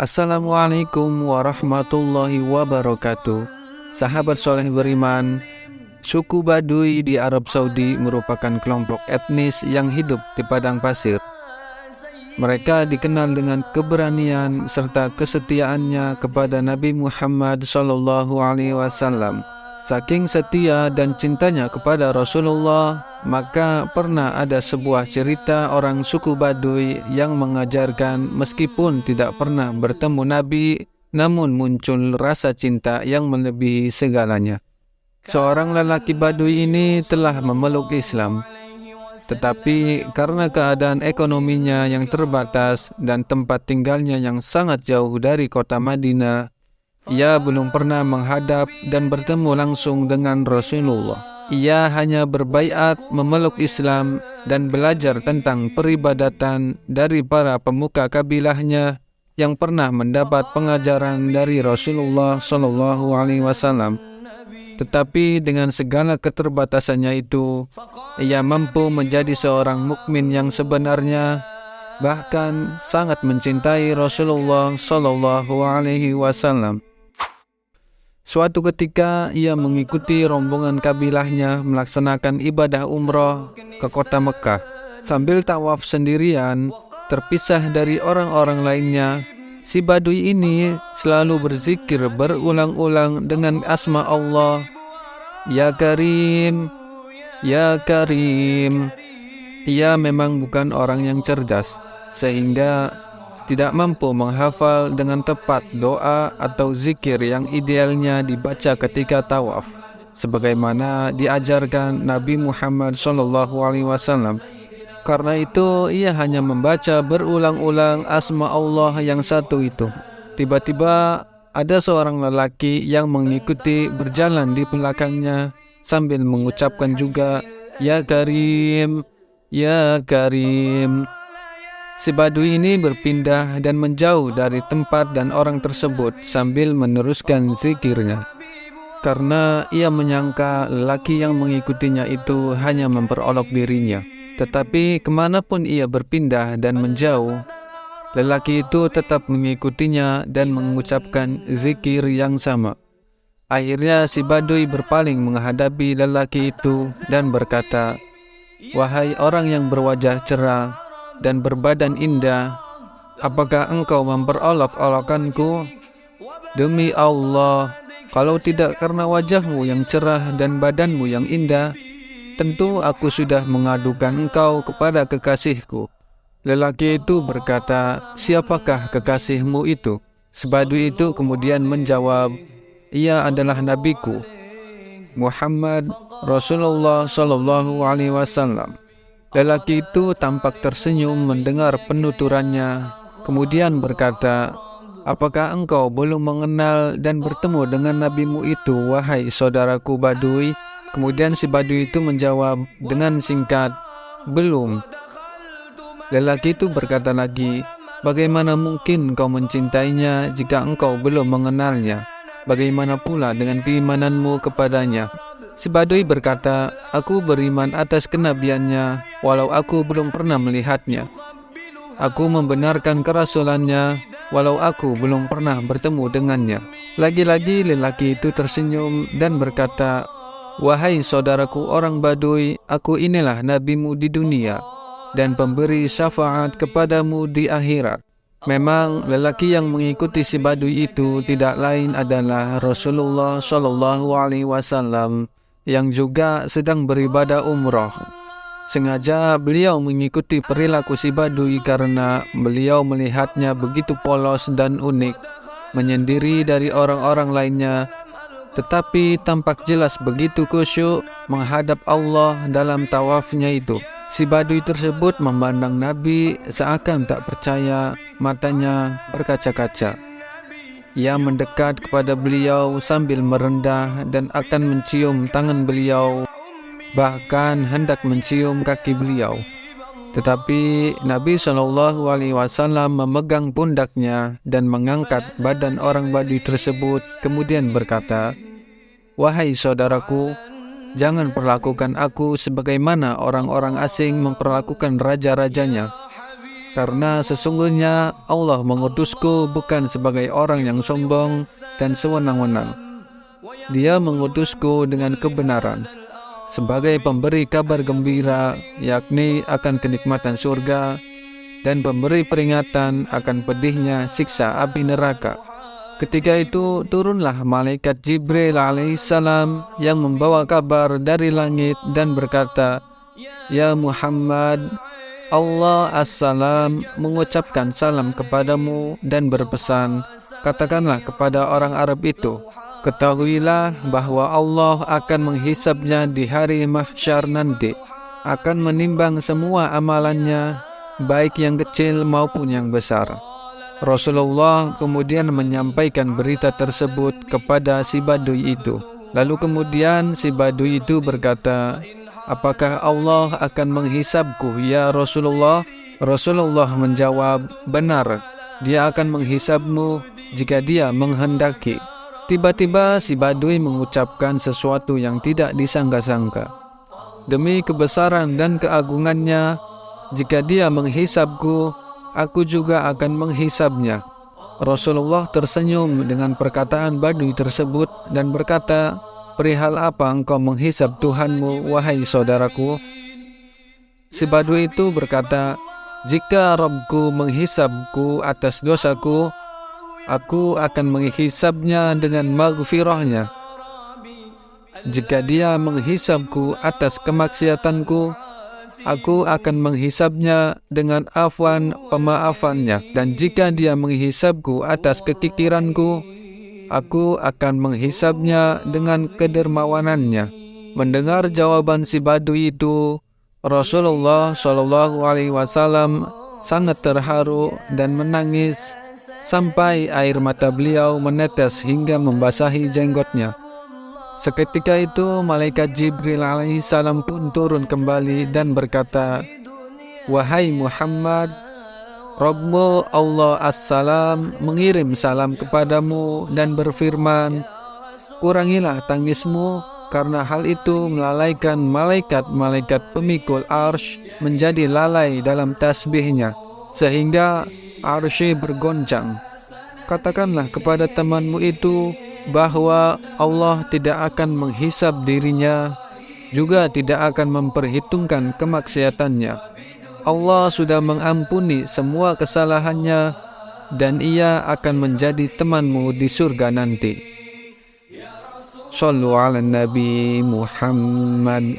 Assalamualaikum warahmatullahi wabarakatuh. Sahabat soleh beriman, suku Baduy di Arab Saudi merupakan kelompok etnis yang hidup di padang pasir. Mereka dikenal dengan keberanian serta kesetiaannya kepada Nabi Muhammad SAW. Saking setia dan cintanya kepada Rasulullah, maka pernah ada sebuah cerita orang suku Baduy yang mengajarkan meskipun tidak pernah bertemu Nabi, namun muncul rasa cinta yang melebihi segalanya. Seorang lelaki Baduy ini telah memeluk Islam, tetapi karena keadaan ekonominya yang terbatas dan tempat tinggalnya yang sangat jauh dari kota Madinah, ia belum pernah menghadap dan bertemu langsung dengan Rasulullah. Ia hanya berbaiat memeluk Islam dan belajar tentang peribadatan dari para pemuka kabilahnya yang pernah mendapat pengajaran dari Rasulullah SAW. Tetapi dengan segala keterbatasannya itu, ia mampu menjadi seorang mukmin yang sebenarnya, bahkan sangat mencintai Rasulullah SAW. Suatu ketika ia mengikuti rombongan kabilahnya melaksanakan ibadah umroh ke kota Mekah. Sambil tawaf sendirian, terpisah dari orang-orang lainnya, si Baduy ini selalu berzikir berulang-ulang dengan asma Allah, Ya Karim, Ya Karim. Ia memang bukan orang yang cerdas, sehingga tidak mampu menghafal dengan tepat doa atau zikir yang idealnya dibaca ketika tawaf, sebagaimana diajarkan Nabi Muhammad SAW. Karena itu ia hanya membaca berulang-ulang asma Allah yang satu itu. Tiba-tiba ada seorang lelaki yang mengikuti berjalan di belakangnya sambil mengucapkan juga Ya Karim, Ya Karim. Si Baduy ini berpindah dan menjauh dari tempat dan orang tersebut sambil meneruskan zikirnya. Karena ia menyangka lelaki yang mengikutinya itu hanya memperolok dirinya. Tetapi kemanapun ia berpindah dan menjauh, lelaki itu tetap mengikutinya dan mengucapkan zikir yang sama. Akhirnya si Baduy berpaling menghadapi lelaki itu dan berkata, Wahai orang yang berwajah cerah dan berbadan indah, apakah engkau memperolok-olokanku? Demi Allah, kalau tidak karena wajahmu yang cerah dan badanmu yang indah, tentu aku sudah mengadukan engkau kepada kekasihku. Lelaki itu berkata, siapakah kekasihmu itu? Si Baduy itu kemudian menjawab, ia adalah nabiku, Muhammad Rasulullah SAW. Lelaki itu tampak tersenyum mendengar penuturannya, kemudian berkata, apakah engkau belum mengenal dan bertemu dengan nabimu itu, wahai saudaraku Baduy? Kemudian si Baduy itu menjawab dengan singkat, belum. Lelaki itu berkata lagi, bagaimana mungkin kau mencintainya jika engkau belum mengenalnya? Bagaimana pula dengan keimananmu kepadanya? Si Baduy berkata, aku beriman atas kenabiannya, walau aku belum pernah melihatnya. Aku membenarkan kerasulannya, walau aku belum pernah bertemu dengannya. Lagi-lagi lelaki itu tersenyum dan berkata, wahai saudaraku orang Baduy, aku inilah nabimu di dunia dan pemberi syafaat kepadamu di akhirat. Memang lelaki yang mengikuti si Baduy itu tidak lain adalah Rasulullah SAW yang juga sedang beribadah umroh. Sengaja beliau mengikuti perilaku si Baduy karena beliau melihatnya begitu polos dan unik, menyendiri dari orang-orang lainnya, tetapi tampak jelas begitu khusyuk menghadap Allah dalam tawafnya itu. Si Baduy tersebut memandang Nabi seakan tak percaya, matanya berkaca-kaca. Ia mendekat kepada beliau sambil merendah dan akan mencium tangan beliau, bahkan hendak mencium kaki beliau. Tetapi Nabi SAW memegang pundaknya dan mengangkat badan orang Baduy tersebut, kemudian berkata, wahai saudaraku, jangan perlakukan aku sebagaimana orang-orang asing memperlakukan raja-rajanya. karena sesungguhnya Allah mengutusku bukan sebagai orang yang sombong dan sewenang-wenang. Dia mengutusku dengan kebenaran, sebagai pemberi kabar gembira, yakni akan kenikmatan surga, dan pemberi peringatan akan pedihnya siksa api neraka. Ketika itu turunlah malaikat Jibril alaihissalam yang membawa kabar dari langit dan berkata, "Ya Muhammad, Allah assalam mengucapkan salam kepadamu dan berpesan, katakanlah kepada orang Arab itu, ketahuilah bahwa Allah akan menghisabnya di hari mahsyar nanti, akan menimbang semua amalannya, baik yang kecil maupun yang besar." Rasulullah kemudian menyampaikan berita tersebut kepada si Badui itu. Lalu kemudian si Badui itu berkata, "Apakah Allah akan menghisabku ya Rasulullah?" Rasulullah menjawab, "Benar, dia akan menghisabmu jika dia menghendaki." Tiba-tiba si Badui mengucapkan sesuatu yang tidak disangka-sangka. "Demi kebesaran dan keagungannya, jika dia menghisabku, aku juga akan menghisabnya." Rasulullah tersenyum dengan perkataan Badui tersebut dan berkata, "Perihal apa engkau menghisab Tuhanmu, wahai saudaraku?" Si Badui itu berkata, "Jika Rabbku menghisabku atas dosaku, aku akan menghisabnya dengan maghfirahnya. Jika dia menghisabku atas kemaksiatanku, aku akan menghisabnya dengan afwan pemaafannya. Dan jika dia menghisabku atas kekikiranku, aku akan menghisabnya dengan kedermawanannya." Mendengar jawaban si Badui itu, Rasulullah Shallallahu Alaihi Wasallam sangat terharu dan menangis sampai air mata beliau menetes hingga membasahi jenggotnya. Seketika itu malaikat Jibril alaihissalam pun turun kembali dan berkata, "Wahai Muhammad, Rabbmu Allah assalam mengirim salam kepadamu dan berfirman, kurangilah tangismu, karena hal itu melalaikan malaikat-malaikat pemikul arsy menjadi lalai dalam tasbihnya, sehingga arsy bergoncang. Katakanlah kepada temanmu itu bahwa Allah tidak akan menghisab dirinya, juga tidak akan memperhitungkan kemaksiatannya. Allah sudah mengampuni semua kesalahannya, dan ia akan menjadi temanmu di surga nanti." Shallu ala Nabi Muhammad.